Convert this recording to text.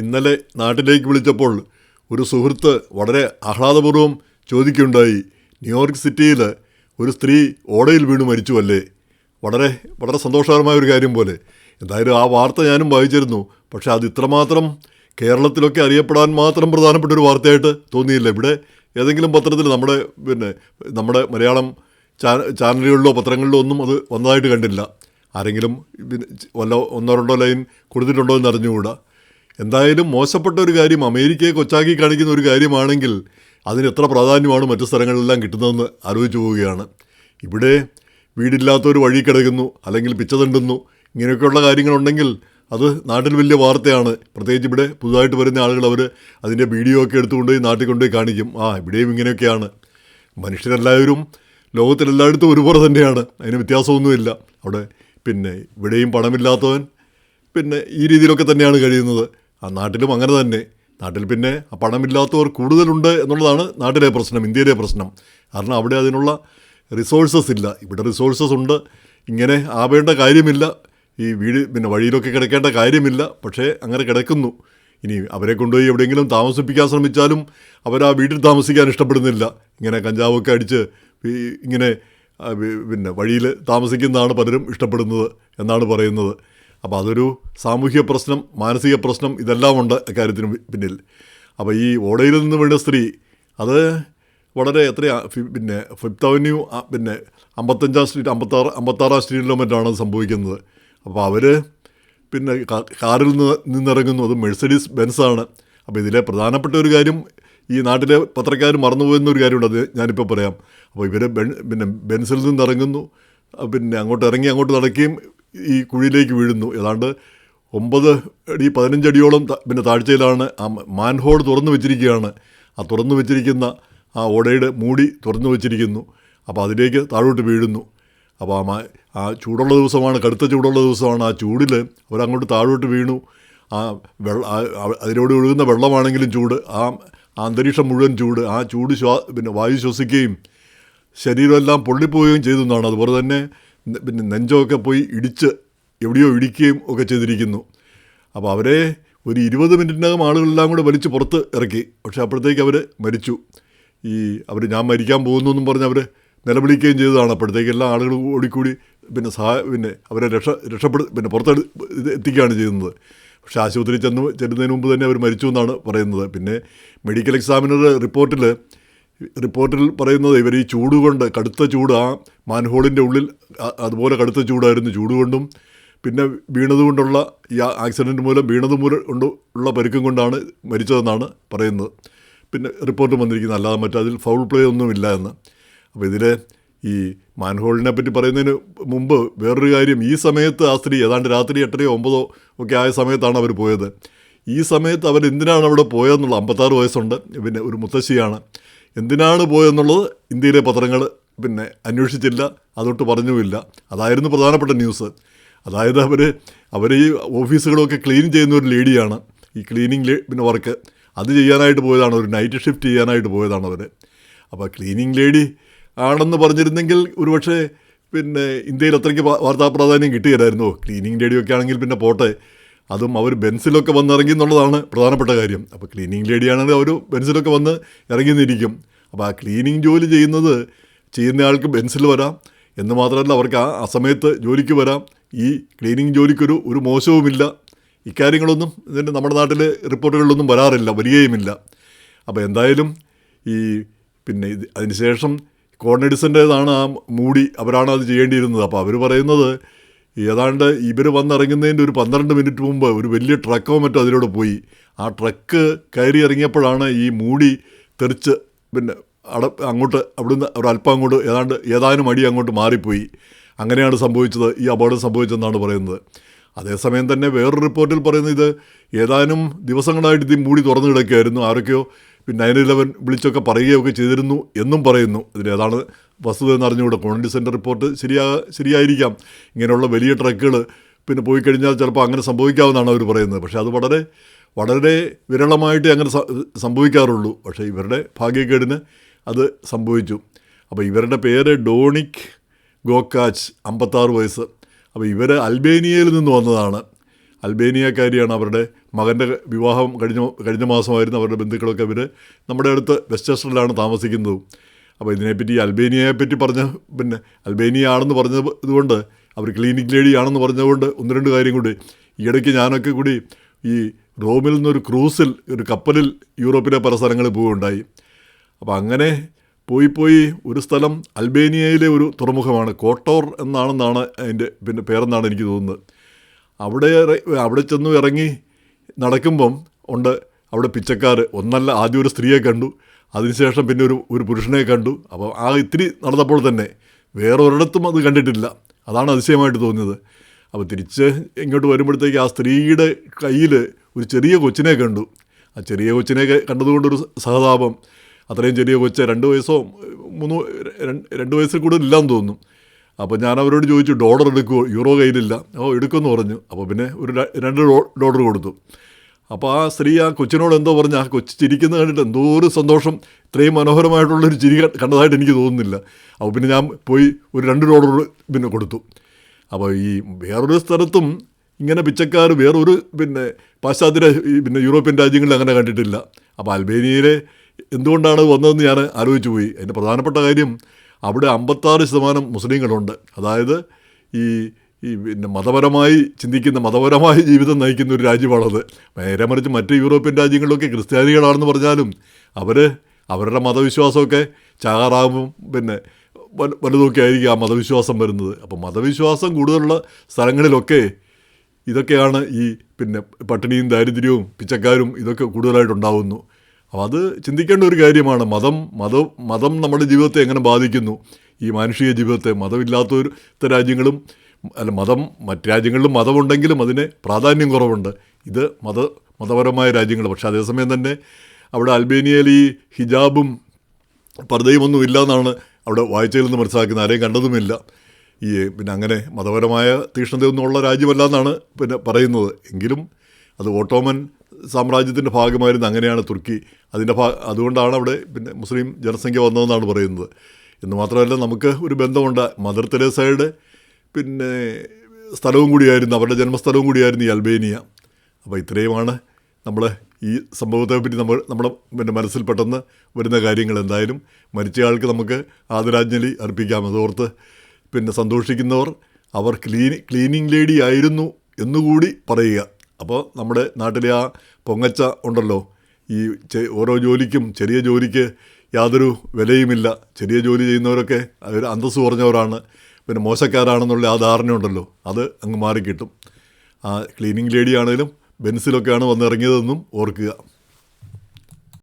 ഇന്നലെ നാട്ടിലേക്ക് വിളിച്ചപ്പോൾ ഒരു സുഹൃത്ത് വളരെ ആഹ്ലാദപൂർവ്വം ചോദിക്കുകയുണ്ടായി, ന്യൂയോർക്ക് സിറ്റിയിൽ ഒരു സ്ത്രീ ഓടയിൽ വീണ് മരിച്ചുവല്ലേ. വളരെ വളരെ സന്തോഷകരമായ ഒരു കാര്യം പോലെ. എന്തായാലും ആ വാർത്ത ഞാനും വായിച്ചിരുന്നു. പക്ഷേ അത് ഇത്രമാത്രം കേരളത്തിലൊക്കെ അറിയപ്പെടാൻ മാത്രം പ്രധാനപ്പെട്ട ഒരു വാർത്തയായിട്ട് തോന്നിയില്ല. ഇവിടെ ഏതെങ്കിലും പത്രത്തിൽ നമ്മുടെ മലയാളം ചാനലുകളിലോ പത്രങ്ങളിലോ ഒന്നും അത് വന്നതായിട്ട് കണ്ടില്ല. ആരെങ്കിലും ഒന്നോ രണ്ടോ ലൈൻ കൊടുത്തിട്ടുണ്ടോ എന്ന് അറിഞ്ഞുകൂടാ. എന്തായാലും മോശപ്പെട്ട ഒരു കാര്യം, അമേരിക്കയെ കൊച്ചാക്കി കാണിക്കുന്ന ഒരു കാര്യമാണെങ്കിൽ അതിന് എത്ര പ്രാധാന്യമാണ് മറ്റു സ്ഥലങ്ങളിലെല്ലാം കിട്ടുന്നതെന്ന് ആലോചിച്ച് പോവുകയാണ്. ഇവിടെ വീടില്ലാത്തവർ വഴി കിടക്കുന്നു, അല്ലെങ്കിൽ പിച്ച തണ്ടുന്നു, ഇങ്ങനെയൊക്കെയുള്ള കാര്യങ്ങളുണ്ടെങ്കിൽ അത് നാട്ടിൽ വലിയ വാർത്തയാണ്. പ്രത്യേകിച്ച് ഇവിടെ പുതുതായിട്ട് വരുന്ന ആളുകൾ അവർ അതിൻ്റെ വീഡിയോ ഒക്കെ എടുത്തുകൊണ്ടുപോയി നാട്ടിൽ കൊണ്ടുപോയി കാണിക്കും. ഇവിടെയും ഇങ്ങനെയൊക്കെയാണ്. മനുഷ്യരെല്ലാവരും ലോകത്തിലെല്ലായിടത്തും ഒരുപോലെ തന്നെയാണ്, അതിന് വ്യത്യാസമൊന്നുമില്ല. അവിടെ ഇവിടെയും പണമില്ലാത്തവൻ ഈ രീതിയിലൊക്കെ തന്നെയാണ് കഴിയുന്നത്. ആ നാട്ടിലും അങ്ങനെ തന്നെ. നാട്ടിൽ പണമില്ലാത്തവർ കൂടുതലുണ്ട് എന്നുള്ളതാണ് നാട്ടിലെ പ്രശ്നം, ഇന്ത്യയിലെ പ്രശ്നം. കാരണം അവിടെ അതിനുള്ള റിസോഴ്സസ് ഇല്ല. ഇവിടെ റിസോഴ്സസ് ഉണ്ട്. ഇങ്ങനെ ആവേണ്ട കാര്യമില്ല. ഈ വീട് വഴിയിലൊക്കെ കിടക്കേണ്ട കാര്യമില്ല. പക്ഷേ അങ്ങനെ കിടക്കുന്നു. ഇനി അവരെ കൊണ്ടുപോയി എവിടെയെങ്കിലും താമസിപ്പിക്കാൻ ശ്രമിച്ചാലും അവർ ആ വീട്ടിൽ താമസിക്കാൻ ഇഷ്ടപ്പെടുന്നില്ല. ഇങ്ങനെ കഞ്ചാവൊക്കെ അടിച്ച് ഇങ്ങനെ വഴിയിൽ താമസിക്കുന്നതാണ് പലരും ഇഷ്ടപ്പെടുന്നത് എന്നാണ് പറയുന്നത്. അപ്പോൾ അതൊരു സാമൂഹിക പ്രശ്നം, മാനസിക പ്രശ്നം, ഇതെല്ലാം ഉണ്ട് അക്കാര്യത്തിന് പിന്നിൽ. അപ്പോൾ ഈ ഓടയിൽ നിന്ന് വീണ സ്ത്രീ അത് വളരെ ഫിഫ്ത്ത് അവന്യൂ 55-ാം സ്ട്രീറ്റ് 56-ാം സ്ട്രീറ്റിലോ മറ്റാണ് സംഭവിക്കുന്നത്. അപ്പോൾ അവർ കാറിൽ നിന്നിറങ്ങുന്നു. അത് മെഴ്സഡീസ് ബെൻസാണ്. അപ്പോൾ ഇതിലെ പ്രധാനപ്പെട്ട ഒരു കാര്യം ഈ നാട്ടിലെ പത്രക്കാർ മറന്നുപോകുന്ന ഒരു കാര്യമുണ്ട്. അത് ഞാനിപ്പോൾ പറയാം. അപ്പോൾ ഇവർ ബെൻസിൽ നിന്നിറങ്ങുന്നു, അങ്ങോട്ട് ഇറങ്ങി അങ്ങോട്ട് നടക്കുകയും ഈ കുഴിയിലേക്ക് വീഴുന്നു. ഏതാണ്ട് 9 അടി 15 അടിയോളം താഴ്ചയിലാണ് ആ മാൻഹോൾ തുറന്നു വെച്ചിരിക്കുകയാണ്. ആ തുറന്നു വെച്ചിരിക്കുന്ന ആ ഓടയുടെ മൂടി തുറന്നു വെച്ചിരിക്കുന്നു. അപ്പോൾ അതിലേക്ക് താഴോട്ട് വീഴുന്നു. അപ്പോൾ ആ ചൂടുള്ള ദിവസമാണ്, കടുത്ത ചൂടുള്ള ദിവസമാണ്. ആ ചൂടിൽ അവരങ്ങോട്ട് താഴോട്ട് വീണു. അതിലൂടെ ഒഴുകുന്ന വെള്ളമാണെങ്കിലും ചൂട്, ആ അന്തരീക്ഷം മുഴുവൻ ചൂട്, ആ ചൂട് വായു ശ്വസിക്കുകയും ശരീരമെല്ലാം പൊള്ളിപ്പോവുകയും ചെയ്തു എന്നാണ്. അതുപോലെ തന്നെ നെഞ്ചൊക്കെ പോയി ഇടിച്ച് എവിടെയോ ഇടിക്കുകയും ഒക്കെ ചെയ്തിരിക്കുന്നു. അപ്പോൾ അവരെ ഒരു 20 മിനിറ്റിനകം ആളുകളെല്ലാം കൂടെ വലിച്ച് പുറത്ത് ഇറക്കി. പക്ഷേ അപ്പോഴത്തേക്ക് അവർ മരിച്ചു. ഞാൻ മരിക്കാൻ പോകുന്നു എന്നും പറഞ്ഞ് അവർ നിലവിളിക്കുകയും ചെയ്തതാണ്. അപ്പോഴത്തേക്കെല്ലാം ആളുകൾ ഓടിക്കൂടി അവരെ പുറത്ത് എത്തിക്കുകയാണ് ചെയ്യുന്നത്. പക്ഷേ ആശുപത്രി ചെല്ലുന്നതിന് മുമ്പ് തന്നെ അവർ മരിച്ചു എന്നാണ് പറയുന്നത്. മെഡിക്കൽ എക്സാമിനർ റിപ്പോർട്ടിൽ പറയുന്നത് ഇവർ ഈ ചൂട് കൊണ്ട്, കടുത്ത ചൂട്, ആ മാൻഹോളിൻ്റെ ഉള്ളിൽ അതുപോലെ കടുത്ത ചൂടായിരുന്നു. ചൂട് കൊണ്ടും വീണതുകൊണ്ടുള്ള ഈ ആക്സിഡൻറ്റ് മൂലം ഉള്ള പരുക്കം കൊണ്ടാണ് മരിച്ചതെന്നാണ് പറയുന്നത്. റിപ്പോർട്ട് വന്നിരിക്കുന്നത്, അല്ലാതെ മറ്റതിൽ ഫൗൾ പ്ലേ ഒന്നുമില്ല എന്ന്. അപ്പോൾ ഇതിൽ ഈ മാൻഹോളിനെ പറ്റി പറയുന്നതിന് മുമ്പ് വേറൊരു കാര്യം, ഈ സമയത്ത് ആ സ്ത്രീ ഏതാണ്ട് രാത്രി 8 or 9 ഒക്കെ ആയ സമയത്താണ് അവർ പോയത്. ഈ സമയത്ത് അവരെന്തിനാണ് അവിടെ പോയതെന്നുള്ള, 56 വയസ്സുണ്ട്, ഒരു മുത്തശ്ശിയാണ്, എന്തിനാണ് പോയതെന്നുള്ളത് ഇന്ത്യയിലെ പത്രങ്ങൾ അന്വേഷിച്ചില്ല, അതൊട്ട് പറഞ്ഞുമില്ല. അതായിരുന്നു പ്രധാനപ്പെട്ട ന്യൂസ്. അതായത് അവർ ഈ ഓഫീസുകളൊക്കെ ക്ലീൻ ചെയ്യുന്ന ഒരു ലേഡിയാണ്. ഈ ക്ലീനിങ് വർക്ക് അത് ചെയ്യാനായിട്ട് പോയതാണ്. ഒരു നൈറ്റ് ഷിഫ്റ്റ് ചെയ്യാനായിട്ട് പോയതാണ് അവർ. അപ്പോൾ ക്ലീനിങ് ലേഡി ആണെന്ന് പറഞ്ഞിരുന്നെങ്കിൽ ഒരുപക്ഷെ ഇന്ത്യയിൽ അത്രയ്ക്ക് വാർത്താ പ്രാധാന്യം കിട്ടുകയില്ലായിരുന്നു. ക്ലീനിങ് ലേഡിയൊക്കെ ആണെങ്കിൽ പോട്ടെ, അതും അവർ ബെൻസിലൊക്കെ വന്നിറങ്ങി എന്നുള്ളതാണ് പ്രധാനപ്പെട്ട കാര്യം. അപ്പോൾ ക്ലീനിങ് ലേഡിയാണെങ്കിൽ അവർ ബെൻസിലൊക്കെ വന്ന് ഇറങ്ങിന്നിരിക്കും. അപ്പോൾ ആ ക്ലീനിങ് ജോലി ചെയ്യുന്നയാൾക്ക് ബെൻസിൽ വരാം എന്ന് മാത്രമല്ല, അവർക്ക് ആ സമയത്ത് ജോലിക്ക് വരാം. ഈ ക്ലീനിങ് ജോലിക്കൊരു മോശവുമില്ല. ഇക്കാര്യങ്ങളൊന്നും നമ്മുടെ നാട്ടിലെ റിപ്പോർട്ടുകളിലൊന്നും വരികയുമില്ല. അപ്പോൾ എന്തായാലും അതിനുശേഷം കോർണഡിസൻ്റേതാണ് ആ മൂടി, അവരാണ് അത് ചെയ്യേണ്ടിയിരുന്നത്. അപ്പോൾ അവർ പറയുന്നത് ഏതാണ്ട് ഇവർ വന്നിറങ്ങുന്നതിൻ്റെ ഒരു 12 മിനിറ്റ് മുമ്പ് ഒരു വലിയ ട്രക്കോ മറ്റോ അതിലൂടെ പോയി. ആ ട്രക്ക് കയറി ഇറങ്ങിയപ്പോഴാണ് ഈ മൂടി തെറിച്ച് അങ്ങോട്ട് അവിടുന്ന് ഒരല്പം അങ്ങോട്ട് ഏതാനും അടി അങ്ങോട്ട് മാറിപ്പോയി. അങ്ങനെയാണ് സംഭവിച്ചത്, ഈ അപകടം സംഭവിച്ചതെന്നാണ് പറയുന്നത്. അതേസമയം തന്നെ വേറൊരു റിപ്പോർട്ടിൽ പറയുന്നത് ഇത് ഏതാനും ദിവസങ്ങളായിട്ട് ഈ മൂടി തുറന്നു കിടക്കുകയായിരുന്നു. ആരൊക്കെയോ 9/11 വിളിച്ചൊക്കെ പറയുകയൊക്കെ ചെയ്തിരുന്നു എന്നും പറയുന്നു. ഇതിലേതാണ് വസ്തുത എന്ന് അറിഞ്ഞുകൂടെ. കോൺഡിസൻ്റെ റിപ്പോർട്ട് ശരിയായിരിക്കാം. ഇങ്ങനെയുള്ള വലിയ ട്രക്കുകൾ പോയി കഴിഞ്ഞാൽ ചിലപ്പോൾ അങ്ങനെ സംഭവിക്കാമെന്നാണ് അവർ പറയുന്നത്. പക്ഷേ അത് വളരെ വളരെ വിരളമായിട്ടേ അങ്ങനെ സംഭവിക്കാറുള്ളൂ. പക്ഷേ ഇവരുടെ ഭാഗ്യക്കേടിന് അത് സംഭവിച്ചു. അപ്പോൾ ഇവരുടെ പേര് ഡോണിക് ഗോക്കാച്ച്, 56 വയസ്സ്. അപ്പോൾ ഇവർ അൽബേനിയയിൽ നിന്ന് വന്നതാണ്. അൽബേനിയക്കാരിയാണ്. അവരുടെ മകൻ്റെ വിവാഹം കഴിഞ്ഞ മാസമായിരുന്നു. അവരുടെ ബന്ധുക്കളൊക്കെ ഇവർ നമ്മുടെ അടുത്ത് വെസ്റ്റ്ചെസ്റ്ററിലാണ് താമസിക്കുന്നത്. അപ്പോൾ ഇതിനെപ്പറ്റി അൽബേനിയയെപ്പറ്റി പിന്നെ അൽബേനിയ ആണെന്ന് പറഞ്ഞത് ഇതുകൊണ്ട് അവർ ക്ലീനിക് ലേഡി ആണെന്ന് പറഞ്ഞതുകൊണ്ട് ഒന്ന് രണ്ട് കാര്യം കൂടി. ഈയിടയ്ക്ക് ഞാനൊക്കെ കൂടി ഈ റോമിൽ നിന്നൊരു ക്രൂസിൽ ഒരു കപ്പലിൽ യൂറോപ്പിലെ പല സ്ഥലങ്ങളിൽ പോവുകയുണ്ടായി. അപ്പോൾ അങ്ങനെ പോയി ഒരു സ്ഥലം അൽബേനിയയിലെ ഒരു തുറമുഖമാണ്, കോട്ടോർ എന്നാണെന്നാണ് അതിൻ്റെ പിന്നെ പേരെന്നാണ് എനിക്ക് തോന്നുന്നത്. അവിടെ ചെന്ന് ഇറങ്ങി നടക്കുമ്പം ഉണ്ട് അവിടെ പിച്ചക്കാർ. ഒന്നല്ല, ആദ്യം ഒരു സ്ത്രീയെ കണ്ടു, അതിനുശേഷം പിന്നെ ഒരു പുരുഷനെ കണ്ടു. അപ്പോൾ ആ ഇത്തിരി നടന്നപ്പോൾ തന്നെ വേറൊരിടത്തും അത് കണ്ടിട്ടില്ല. അതാണ് അതിശയമായിട്ട് തോന്നിയത്. അപ്പോൾ തിരിച്ച് ഇങ്ങോട്ട് വരുമ്പോഴത്തേക്ക് ആ സ്ത്രീയുടെ കയ്യിൽ ഒരു ചെറിയ കൊച്ചിനെ കണ്ടു. ആ ചെറിയ കൊച്ചിനെ കണ്ടതുകൊണ്ടൊരു സഹതാപം. അത്രയും ചെറിയ കൊച്ച് 2 വയസ്സോ 2 വയസ്സിൽ കൂടുതലില്ലാന്ന് തോന്നുന്നു. അപ്പോൾ ഞാൻ അവരോട് ചോദിച്ചു, $1 എടുക്കുമോ? യൂറോ കയ്യിലില്ല. എടുക്കുമെന്ന് പറഞ്ഞു. അപ്പോൾ പിന്നെ ഒരു $2 കൊടുത്തു. അപ്പോൾ ആ സ്ത്രീ ആ കൊച്ചിനോട് എന്തോ പറഞ്ഞു. ആ കൊച്ചു ചിരിക്കുന്നത് കണ്ടിട്ട് എന്തോ ഒരു സന്തോഷം, ഇത്രയും മനോഹരമായിട്ടുള്ളൊരു ചിരി കണ്ടതായിട്ട് എനിക്ക് തോന്നുന്നില്ല. അപ്പോൾ പിന്നെ ഞാൻ പോയി ഒരു $2 പിന്നെ കൊടുത്തു. അപ്പോൾ ഈ വേറൊരു സ്ഥലത്തും ഇങ്ങനെ പിച്ചക്കാർ വേറൊരു പിന്നെ പാശ്ചാത്യ പിന്നെ യൂറോപ്യൻ രാജ്യങ്ങളിൽ അങ്ങനെ കണ്ടിട്ടില്ല. അപ്പോൾ അൽബേനിയയിലെ എന്തുകൊണ്ടാണ് വന്നതെന്ന് ഞാൻ ആലോചിച്ച് പോയി. അതിൻ്റെ പ്രധാനപ്പെട്ട കാര്യം അവിടെ 56% മുസ്ലിങ്ങളുണ്ട്. അതായത് ഈ പിന്നെ മതപരമായി ചിന്തിക്കുന്ന, മതപരമായ ജീവിതം നയിക്കുന്ന ഒരു രാജ്യമാണത്. നേരെ മറിച്ച് മറ്റ് യൂറോപ്യൻ രാജ്യങ്ങളിലൊക്കെ ക്രിസ്ത്യാനികളാണെന്ന് പറഞ്ഞാലും അവരുടെ മതവിശ്വാസമൊക്കെ ചാകാറാകുമ്പം പിന്നെ വലുതൊക്കെ ആയിരിക്കും ആ മതവിശ്വാസം വരുന്നത്. അപ്പോൾ മതവിശ്വാസം കൂടുതലുള്ള സ്ഥലങ്ങളിലൊക്കെ ഇതൊക്കെയാണ് ഈ പിന്നെ പട്ടിണിയും ദാരിദ്ര്യവും പിച്ചക്കാരും ഇതൊക്കെ കൂടുതലായിട്ടുണ്ടാകുന്നു. അപ്പോൾ അത് ചിന്തിക്കേണ്ട ഒരു കാര്യമാണ്. മതം നമ്മുടെ ജീവിതത്തെ എങ്ങനെ ബാധിക്കുന്നു, ഈ മാനുഷിക ജീവിതത്തെ. മതമില്ലാത്ത രാജ്യങ്ങളും മറ്റ് രാജ്യങ്ങളിലും മതമുണ്ടെങ്കിലും അതിന് പ്രാധാന്യം കുറവുണ്ട്. ഇത് മതപരമായ രാജ്യങ്ങൾ. പക്ഷേ അതേസമയം തന്നെ അവിടെ അൽബേനിയയിൽ ഈ ഹിജാബും പർദ്ദയും ഒന്നും ഇല്ല എന്നാണ് അവിടെ വായിച്ചതിൽ നിന്ന് മനസ്സിലാക്കുന്നത്. ആരെയും കണ്ടതുമില്ല. പിന്നെ അങ്ങനെ മതപരമായ തീക്ഷ്ണതയൊന്നും ഉള്ള രാജ്യമല്ല എന്നാണ് പിന്നെ പറയുന്നത്. എങ്കിലും അത് ഓട്ടോമൻ സാമ്രാജ്യത്തിൻ്റെ ഭാഗമായിരുന്നു. അങ്ങനെയാണ് തുർക്കി. അതുകൊണ്ടാണ് അവിടെ പിന്നെ മുസ്ലിം ജനസംഖ്യ വന്നതെന്നാണ് പറയുന്നത്. എന്ന് മാത്രമല്ല, നമുക്ക് ഒരു ബന്ധമുണ്ട്. മദർ തെരേസയുടെ പിന്നെ സ്ഥലവും കൂടിയായിരുന്നു, അവരുടെ ജന്മസ്ഥലവും കൂടിയായിരുന്നു ഈ അൽബേനിയ. അപ്പോൾ ഇത്രയുമാണ് നമ്മൾ ഈ സംഭവത്തെപ്പറ്റി നമ്മുടെ പിന്നെ മനസ്സിൽ പെട്ടെന്ന് വരുന്ന കാര്യങ്ങൾ. എന്തായാലും മരിച്ചയാൾക്ക് നമുക്ക് ആദരാഞ്ജലി അർപ്പിക്കാം. അതോർത്ത് പിന്നെ സന്തോഷിക്കുന്നവർ അവർ ക്ലീനിങ് ലേഡി ആയിരുന്നു എന്നുകൂടി പറയുക. അപ്പോൾ നമ്മുടെ നാട്ടിലെ ആ പൊങ്ങച്ച ഉണ്ടല്ലോ, ഈ ഓരോ ജോലിക്കും, ചെറിയ ജോലിക്ക് യാതൊരു വിലയുമില്ല, ചെറിയ ജോലി ചെയ്യുന്നവരൊക്കെ അവർ അന്തസ്സ് കുറഞ്ഞവരാണ്, പിന്നെ മോശക്കാരാണെന്നുള്ള ആ ധാരണയുണ്ടല്ലോ, അത് അങ്ങ് മാറിക്കിട്ടും. ആ ക്ലീനിങ് ലേഡി ആണെങ്കിലും ബെൻസിലൊക്കെയാണ് വന്നിറങ്ങിയതെന്നും ഓർക്കുക.